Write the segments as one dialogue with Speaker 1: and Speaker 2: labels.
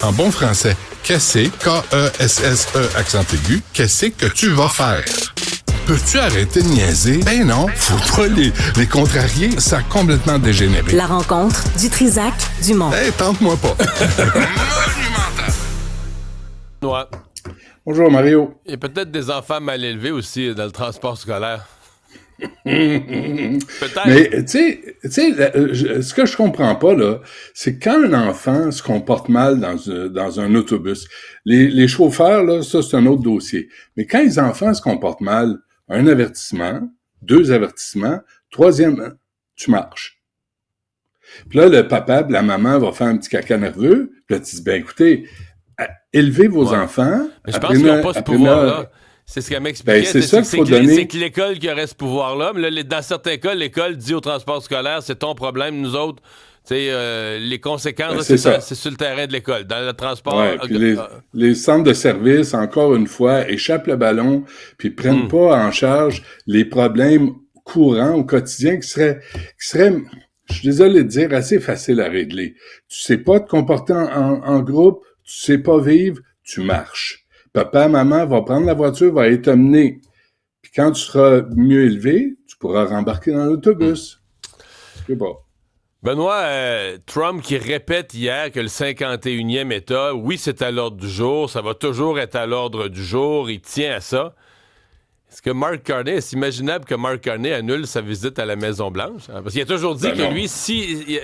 Speaker 1: En bon français, qu'est-ce K-E-S-S-E accent aigu, qu'est-ce que tu vas faire? Peux-tu arrêter de niaiser? Ben non, faut pas les contrarier, ça a complètement dégénéré.
Speaker 2: La rencontre du Trisac du Mont.
Speaker 1: Hey, tente-moi pas.
Speaker 3: Ouais.
Speaker 4: Bonjour Mario.
Speaker 3: Il y a peut-être des enfants mal élevés aussi dans le transport scolaire. Peut-être.
Speaker 4: Mais tu sais, ce que je comprends pas là, c'est quand un enfant se comporte mal dans un autobus. Les chauffeurs là, ça c'est un autre dossier. Mais quand les enfants se comportent mal, un avertissement, 2 avertissements, 3e, tu marches. Puis là, le papa, la maman va faire un petit caca nerveux. Puis là, tu dis, ben écoutez, élevez vos enfants.
Speaker 3: Mais je pense qu'ils n'ont pas ce pouvoir-là. C'est ce qu'elle m'expliquait.
Speaker 4: Ben, c'est ça qu'il faut donner.
Speaker 3: C'est que l'école qui aurait ce pouvoir-là. Mais là, dans certains cas, l'école dit au transport scolaire, c'est ton problème, nous autres. Les conséquences,
Speaker 4: ben,
Speaker 3: c'est sur le terrain de l'école. Dans le transport...
Speaker 4: Ouais, puis les centres de service, encore une fois, échappent le ballon puis prennent pas en charge les problèmes courants au quotidien qui seraient, je suis désolé de dire, assez faciles à régler. Tu sais pas te comporter en groupe, tu sais pas vivre, tu marches. Papa, maman va prendre la voiture, va aller t'emmener. Puis quand tu seras mieux élevé, tu pourras rembarquer dans l'autobus. Je sais pas.
Speaker 3: Benoît, Trump qui répète hier que le 51e État, oui, c'est à l'ordre du jour, ça va toujours être à l'ordre du jour, il tient à ça. Est-ce que Mark Carney, est-ce imaginable que Mark Carney annule sa visite à la Maison-Blanche? Parce qu'il a toujours dit que lui,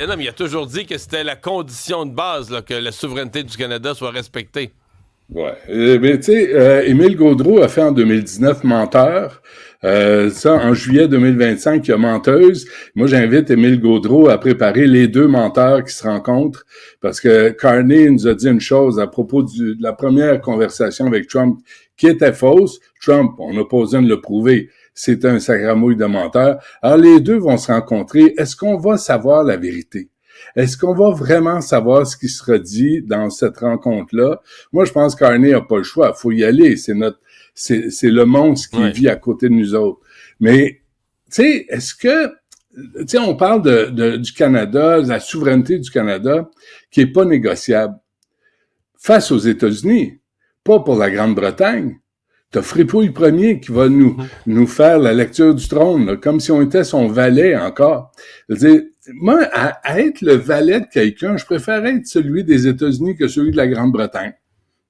Speaker 3: non, mais il a toujours dit que c'était la condition de base, là, que la souveraineté du Canada soit respectée.
Speaker 4: Ouais. Mais tu sais, Émile Gaudreau a fait en 2019 Menteur. Ça, en juillet 2025, il y a Menteuse. Moi, j'invite Émile Gaudreau à préparer les 2 menteurs qui se rencontrent parce que Carney nous a dit une chose à propos de la première conversation avec Trump qui était fausse. Trump, on n'a pas besoin de le prouver. C'est un sacramouille de menteur. Alors, les 2 vont se rencontrer. Est-ce qu'on va savoir la vérité? Est-ce qu'on va vraiment savoir ce qui sera dit dans cette rencontre-là? Moi, je pense que Carney n'a pas le choix. Il faut y aller. C'est le monstre qui vit à côté de nous autres. Mais, tu sais, est-ce que, tu sais, on parle du Canada, de la souveraineté du Canada, qui est pas négociable. Face aux États-Unis, pas pour la Grande-Bretagne. T'as Fripouille Ier qui va nous faire la lecture du trône, là, comme si on était son valet encore. Je veux dire, moi, à être le valet de quelqu'un, je préfère être celui des États-Unis que celui de la Grande-Bretagne.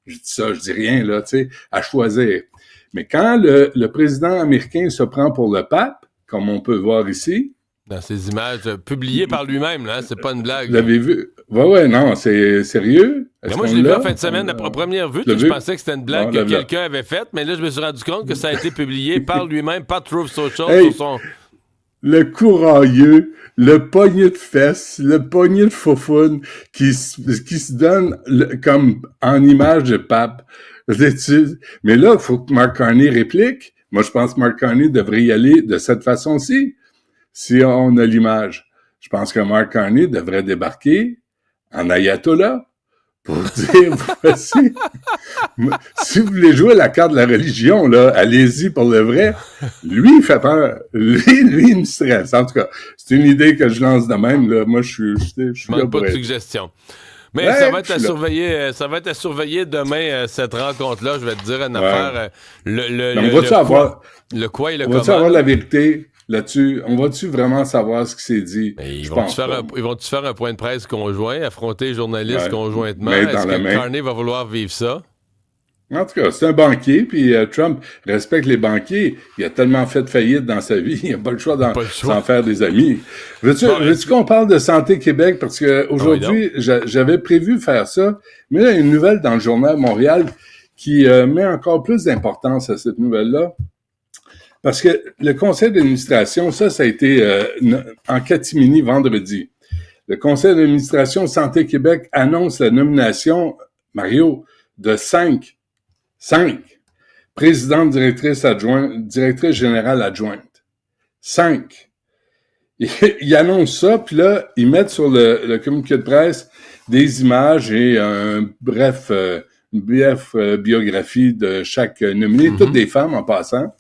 Speaker 4: Je dis ça, je dis rien, là, tu sais, à choisir. Mais quand le président américain se prend pour le pape, comme on peut voir ici...
Speaker 3: Dans ces images publiées par lui-même, là, c'est pas une blague.
Speaker 4: Vous l'avez vu? Ouais, non, c'est sérieux.
Speaker 3: Mais moi, je l'ai vu en fin de semaine, à première vue, je pensais que c'était une blague que quelqu'un avait faite, mais là, je me suis rendu compte que ça a été publié par lui-même, par Truth Social, sur son...
Speaker 4: Le courageux, le poignet de fesses, le poignet de foufoune qui se donne comme en image de pape. Mais là, il faut que Mark Carney réplique. Moi, je pense que Mark Carney devrait y aller de cette façon-ci, si on a l'image. Je pense que Mark Carney devrait débarquer en ayatollah pour dire, voici, si vous voulez jouer la carte de la religion, là, allez-y pour le vrai. Lui, il fait peur. Lui, il me stresse. En tout cas, c'est une idée que je lance de même, là. Moi, je suis là pour
Speaker 3: pas de
Speaker 4: être.
Speaker 3: suggestion. Mais ça va être à surveiller demain, cette rencontre-là. Je vais te dire une affaire. Le quoi et le comment.
Speaker 4: On va-tu avoir la vérité là-dessus? On va-tu vraiment savoir ce qui s'est dit?
Speaker 3: Ils vont-tu faire un point de presse conjoint, affronter les journalistes conjointement? Est-ce que Carney va vouloir vivre ça?
Speaker 4: En tout cas, c'est un banquier, puis Trump respecte les banquiers. Il a tellement fait de faillite dans sa vie, il n'a pas le choix d'en faire des amis. Veux-tu qu'on parle de Santé Québec? Parce que aujourd'hui, j'avais prévu faire ça, mais là, il y a une nouvelle dans le Journal de Montréal qui met encore plus d'importance à cette nouvelle-là. Parce que le conseil d'administration, ça a été en catimini vendredi. Le conseil d'administration Santé Québec annonce la nomination, Mario, de 5 présidente directrice générale adjointe. 5. Ils annoncent ça, puis là, ils mettent sur le communiqué de presse des images et une bref biographie de chaque nominé, toutes des femmes en passant.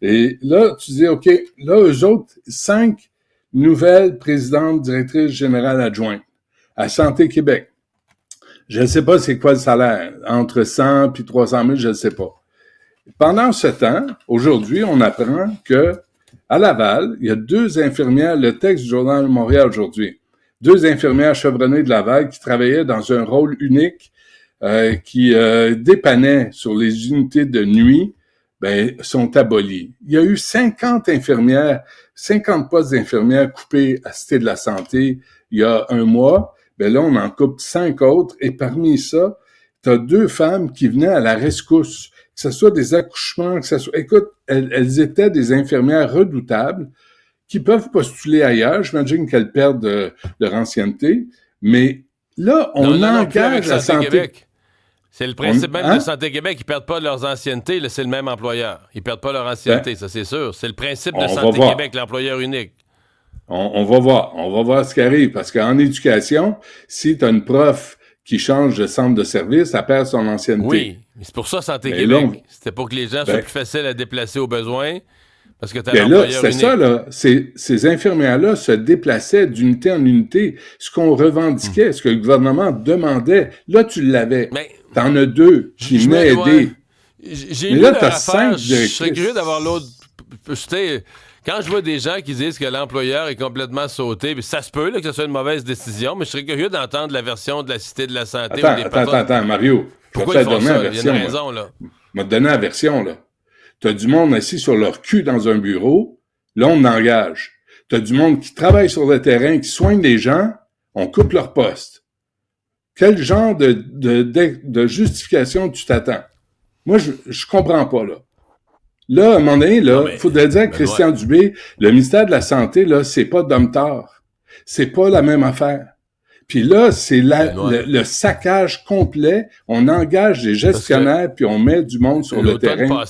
Speaker 4: Et là, tu dis, OK, là, eux autres, 5 nouvelles présidentes directrices générales adjointes à Santé Québec. Je ne sais pas c'est quoi le salaire. Entre 100 puis 300 000, je ne sais pas. Pendant ce temps, aujourd'hui, on apprend que à Laval, il y a 2 infirmières, le texte du Journal de Montréal aujourd'hui, 2 infirmières chevronnées de Laval qui travaillaient dans un rôle unique, qui dépannaient sur les unités de nuit, sont abolies. Il y a eu 50 infirmières, 50 postes d'infirmières coupés à Cité de la Santé il y a un mois. Là, on en coupe 5 autres, et parmi ça, tu as 2 femmes qui venaient à la rescousse, que ce soit des accouchements, que ce soit... Écoute, elles étaient des infirmières redoutables qui peuvent postuler ailleurs. J'imagine qu'elles perdent leur ancienneté, mais là, on engage la Santé
Speaker 3: Québec. C'est le principe même de Santé Québec. Ils perdent pas leurs anciennetés, là, c'est le même employeur. Ils perdent pas leur ancienneté, ça c'est sûr. C'est le principe de Santé Québec, l'employeur unique.
Speaker 4: On va voir ce qui arrive, parce qu'en éducation, si tu as une prof qui change de centre de service, elle perd son ancienneté.
Speaker 3: Oui, mais c'est pour ça Santé Québec. C'était pour que les gens soient plus faciles à déplacer au besoin, parce que tu as l'employeur unique.
Speaker 4: C'est ça, là. Ces infirmières-là se déplaçaient d'unité en unité. Ce qu'on revendiquait, ce que le gouvernement demandait, là, tu l'avais. T'en as 2 qui venaient aider.
Speaker 3: J'ai lu leur affaire, je serais curieux d'avoir l'autre... Quand je vois des gens qui disent que l'employeur est complètement sauté, puis ça se peut là, que ce soit une mauvaise décision, mais je serais curieux d'entendre la version de la Cité de la Santé.
Speaker 4: Attends, Mario.
Speaker 3: Pourquoi ils font ça? Il y a une raison, là.
Speaker 4: Je vais te donner la version, là. T'as du monde assis sur leur cul dans un bureau, là, on engage. T'as du monde qui travaille sur le terrain, qui soigne les gens, on coupe leur poste. Quel genre de justification tu t'attends? Moi, je comprends pas, là. Là, à un moment donné, là, il faudrait dire à Christian Dubé, le ministère de la Santé, là, c'est pas Domtar. C'est pas la même affaire. Puis là, c'est le saccage complet. On engage des gestionnaires, puis on met du monde sur le terrain.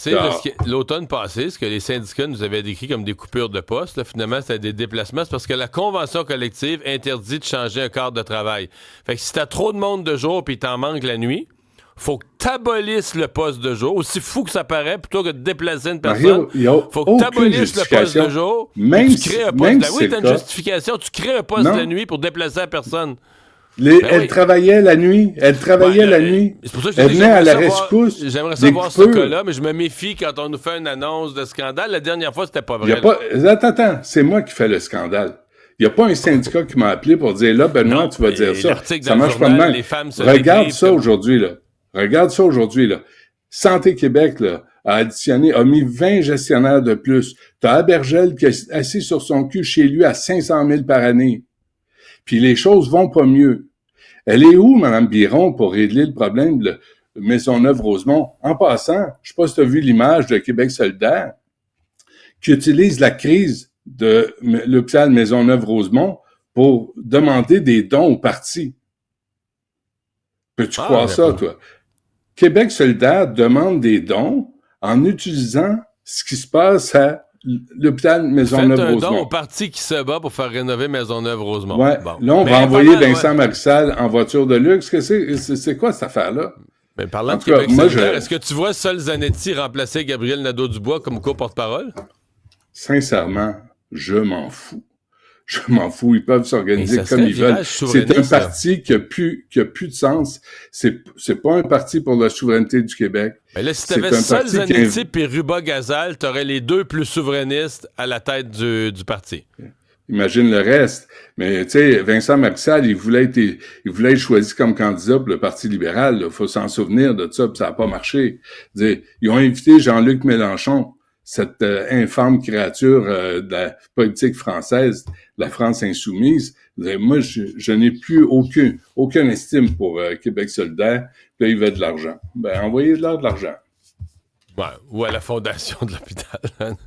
Speaker 3: L'automne passé, ce que les syndicats nous avaient décrit comme des coupures de poste, là, finalement, c'était des déplacements. C'est parce que la convention collective interdit de changer un cadre de travail. Fait que si t'as trop de monde de jour, puis t'en manques la nuit, faut que t'abolisses le poste de jour, aussi fou que ça paraît, plutôt que de déplacer une personne. Faut que t'abolisses le poste de jour, tu crées un poste. Oui, t'as une justification, tu crées un poste de nuit pour déplacer la personne.
Speaker 4: Elle travaillait la nuit. Elle travaillait la nuit.
Speaker 3: C'est pour ça que
Speaker 4: elle venait à la rescousse.
Speaker 3: J'aimerais savoir ce cas-là, mais je me méfie quand on nous fait une annonce de scandale. La dernière fois, c'était pas vrai.
Speaker 4: Attends, c'est moi qui fais le scandale. Il n'y a pas un syndicat qui m'a appelé pour dire, là, Benoît, tu vas dire ça. Ça marche pas de même. Regarde ça aujourd'hui, là. Regarde ça aujourd'hui, là. Santé Québec, là, a mis 20 gestionnaires de plus. T'as Abergel qui est assis sur son cul chez lui à 500 000 par année. Puis les choses vont pas mieux. Elle est où, Mme Biron, pour régler le problème de Maisonneuve-Rosemont? En passant, je sais pas si tu as vu l'image de Québec solidaire, qui utilise la crise de l'hôpital Maisonneuve-Rosemont pour demander des dons au parti. Peux-tu croire ça, toi? Québec solidaire demande des dons en utilisant ce qui se passe à l'hôpital Maisonneuve-Rosemont.
Speaker 3: Faites un don au parti qui se bat pour faire rénover Maisonneuve-Rosemont.
Speaker 4: Ouais. Bon. Là, on va envoyer Vincent Marissal en voiture de luxe. C'est quoi cette affaire-là?
Speaker 3: Mais parlant de Québec solidaire, est-ce que tu vois Sol Zanetti remplacer Gabriel Nadeau-Dubois comme co-porte-parole?
Speaker 4: Sincèrement, je m'en fous. Je m'en fous, ils peuvent s'organiser comme ils veulent. C'est un parti qui a plus de sens. C'est pas un parti pour la souveraineté du Québec.
Speaker 3: Mais là, si t'avais Sol Zanetti et Ruba Gazal, t'aurais les 2 plus souverainistes à la tête du parti.
Speaker 4: Imagine le reste. Mais tu sais, Vincent Marissal, il voulait être choisi comme candidat pour le Parti libéral. Il faut s'en souvenir de ça, puis ça n'a pas marché. Ils ont invité Jean-Luc Mélenchon, cette infâme créature de la politique française, de la France insoumise. Moi, je n'ai plus aucune estime pour Québec solidaire. Là, il veut de l'argent. Envoyez-leur de l'argent.
Speaker 3: Ouais, ou à la fondation de l'hôpital.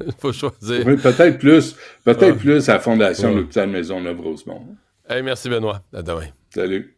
Speaker 3: Il faut choisir.
Speaker 4: Oui, peut-être plus à la fondation de l'hôpital Maisonneuve-Rosemont.
Speaker 3: Hey, merci Benoît. À demain.
Speaker 4: Salut.